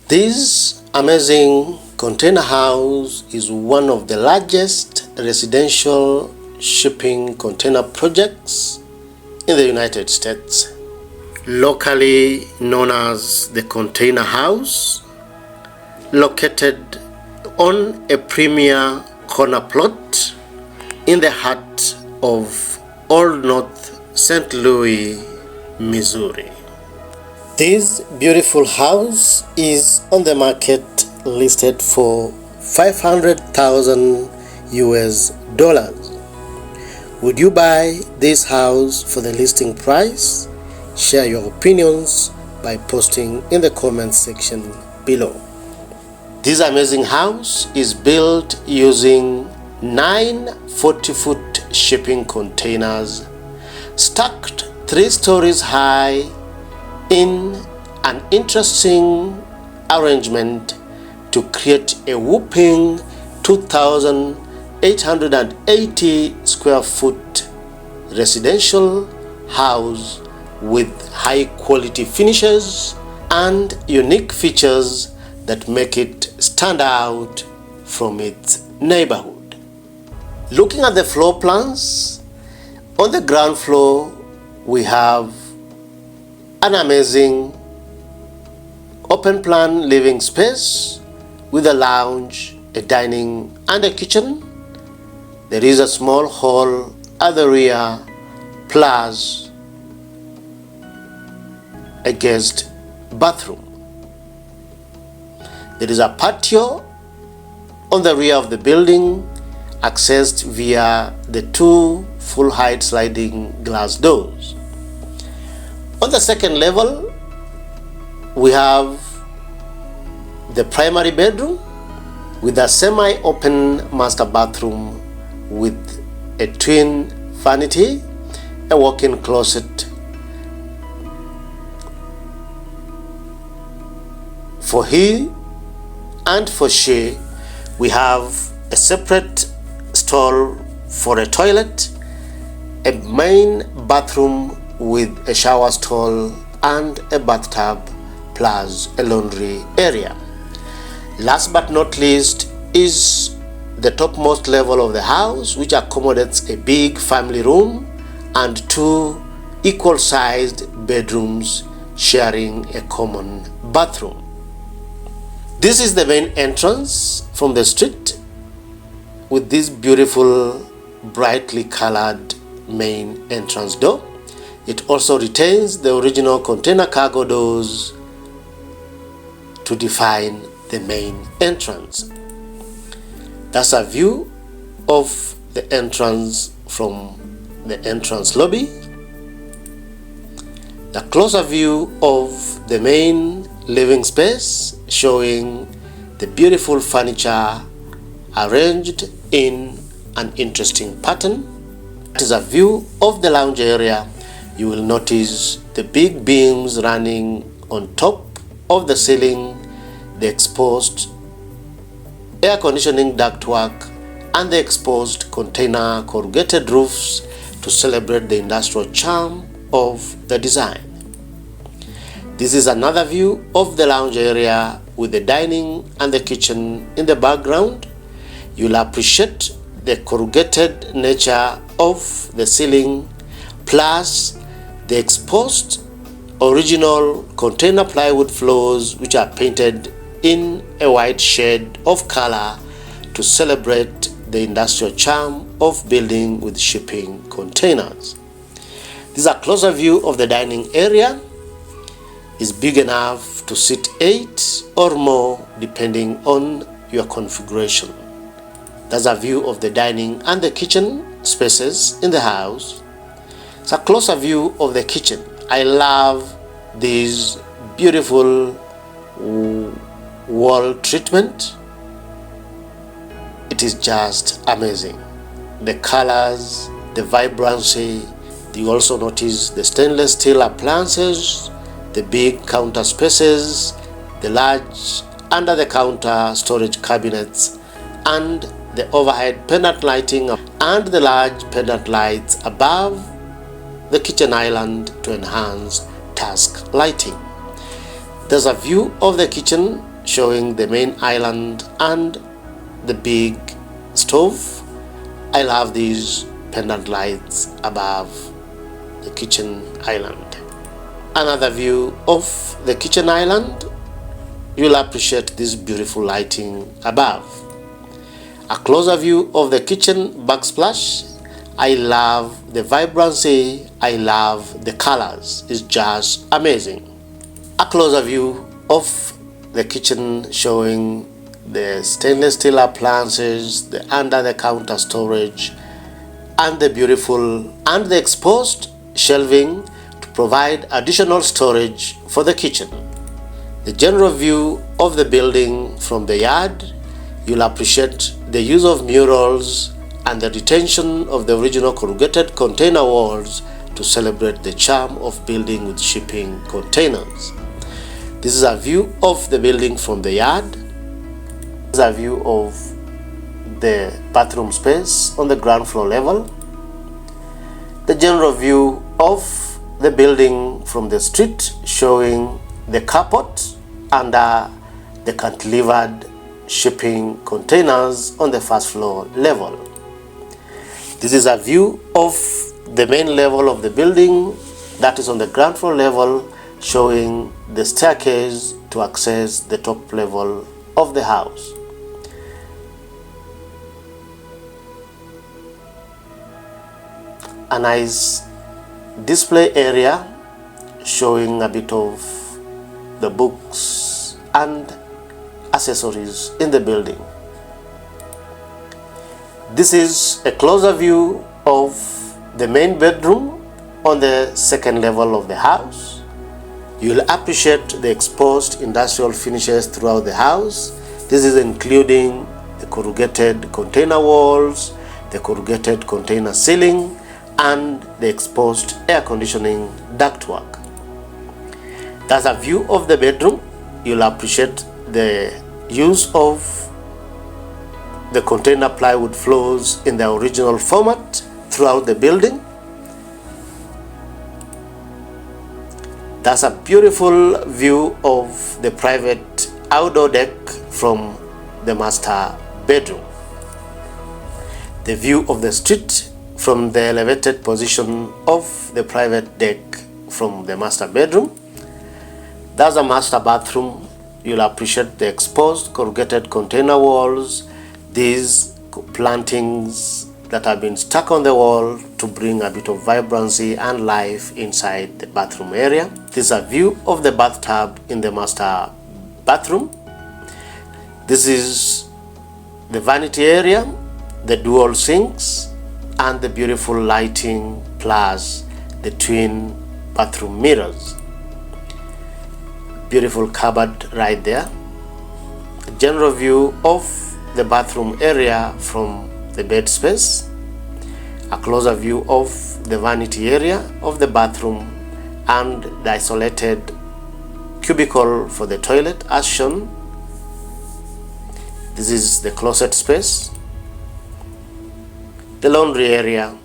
This amazing container house is one of the largest residential shipping container projects in the United States. Locally known as the Container House, located on a premier corner plot in the heart of Old North St. Louis, Missouri. This beautiful house is on the market, listed for $500,000 US. Would you buy this house for the listing price? Share your opinions by posting in the comment section below. This amazing house is built using 9 40-foot shipping containers stacked 3 stories high in an interesting arrangement to create a whopping 2,880 square foot residential house with high quality finishes and unique features that make it stand out from its neighborhood. Looking at the floor plans, on the ground floor we have an amazing open plan living space with a lounge, a dining and a kitchen. There is a small hall at the rear plus a guest bathroom. There is a patio on the rear of the building, accessed via the 2 full height sliding glass doors. On the second level, we have the primary bedroom with a semi-open master bathroom with a twin vanity, a walk-in closet. For he and for she, we have a separate stall for a toilet, a main bathroom with a shower stall and a bathtub plus a laundry area. Last but not least is the topmost level of the house, which accommodates a big family room and 2 equal-sized bedrooms sharing a common bathroom. This is the main entrance from the street with this beautiful brightly colored main entrance door. It also retains the original container cargo doors to define the main entrance. That's a view of the entrance from the entrance lobby. The closer view of the main living space, showing the beautiful furniture arranged in an interesting pattern. It is a view of the lounge area. You will notice the big beams running on top of the ceiling, the exposed air conditioning ductwork, and the exposed container corrugated roofs to celebrate the industrial charm of the design. This is another view of the lounge area with the dining and the kitchen in the background. You'll appreciate the corrugated nature of the ceiling plus the exposed original container plywood floors, which are painted in a white shade of color to celebrate the industrial charm of building with shipping containers. This is a closer view of the dining area. Is big enough to sit 8 or more depending on your configuration. That's a view of the dining and the kitchen spaces in the house. It's a closer view of the kitchen. I love this beautiful wall treatment. It is just amazing. The colors, the vibrancy. You also notice the stainless steel appliances, the big counter spaces, the large under the counter storage cabinets, and the overhead pendant lighting and the large pendant lights above the kitchen island to enhance task lighting. There's a view of the kitchen showing the main island and the big stove. I love these pendant lights above the kitchen island. Another view of the kitchen island, you'll appreciate this beautiful lighting above. A closer view of the kitchen backsplash. I love the vibrancy, I love the colors, it's just amazing. A closer view of the kitchen showing the stainless steel appliances, the under the counter storage, and the beautiful and the exposed shelving to provide additional storage for the kitchen. The general view of the building from the yard, you'll appreciate the use of murals and the retention of the original corrugated container walls to celebrate the charm of building with shipping containers. This is a view of the building from the yard. This is a view of the bathroom space on the ground floor level. The general view of the building from the street showing the carport under the cantilevered shipping containers on the first floor level. This is a view of the main level of the building, that is on the ground floor level, showing the staircase to access the top level of the house. A nice display area showing a bit of the books and accessories in the building. This is a closer view of the main bedroom on the second level of the house. You'll appreciate the exposed industrial finishes throughout the house. This is including the corrugated container walls, the corrugated container ceiling, and the exposed air conditioning ductwork. That's a view of the bedroom. You'll appreciate the use of the container plywood floors in the original format throughout the building. That's a beautiful view of the private outdoor deck from the master bedroom. The view of the street from the elevated position of the private deck from the master bedroom. That's a master bathroom. You'll appreciate the exposed corrugated container walls, these plantings that have been stuck on the wall to bring a bit of vibrancy and life inside the bathroom area. This is a view of the bathtub in the master bathroom. This is the vanity area, the dual sinks, and the beautiful lighting plus the twin bathroom mirrors. Beautiful cupboard right there. A general view of the bathroom area from the bed space. A closer view of the vanity area of the bathroom and the isolated cubicle for the toilet as shown. This is the closet space. The laundry area.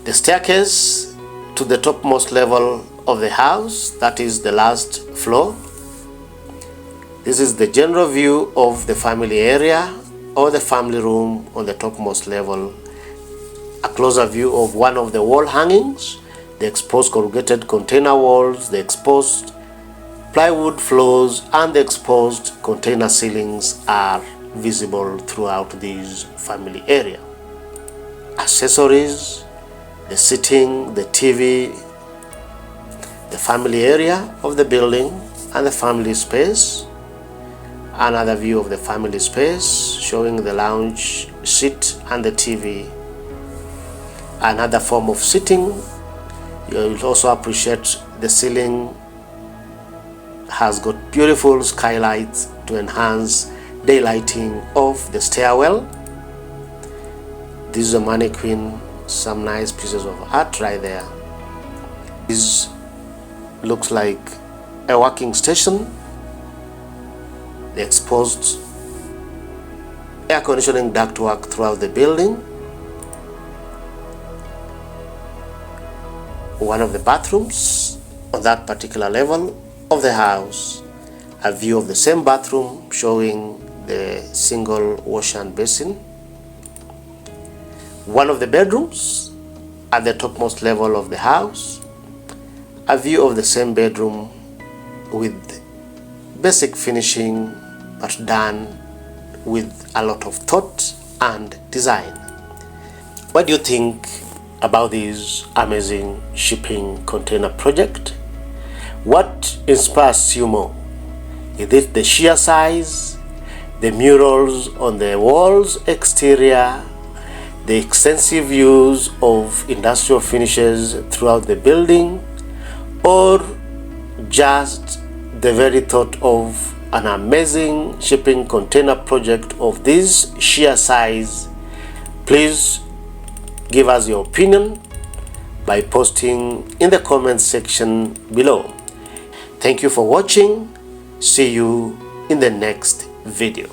The staircase to the topmost level of the house, that is the last floor. This is the general view of the family area or the family room on the topmost level. A closer view of one of the wall hangings, the exposed corrugated container walls, the exposed plywood floors, and the exposed container ceilings are visible throughout this family area. Accessories, the seating, the TV, the family area of the building and the family space. Another view of the family space showing the lounge seat and the TV. Another form of seating. You'll also appreciate the ceiling has got beautiful skylights to enhance daylighting of the stairwell. This is a mannequin, some nice pieces of art right there. This looks like a working station. The exposed air conditioning ductwork throughout the building. One of the bathrooms on that particular level of the house. a view of the same bathroom showing the single wash and basin. One of the bedrooms at the topmost level of the house, a view of the same bedroom with basic finishing but done with a lot of thought and design. What do you think about this amazing shipping container project? What inspires you more? Is it the sheer size, the murals on the walls exterior, the extensive use of industrial finishes throughout the building, or just the very thought of an amazing shipping container project of this sheer size? Please give us your opinion by posting in the comments section below. Thank you for watching. See you in the next video.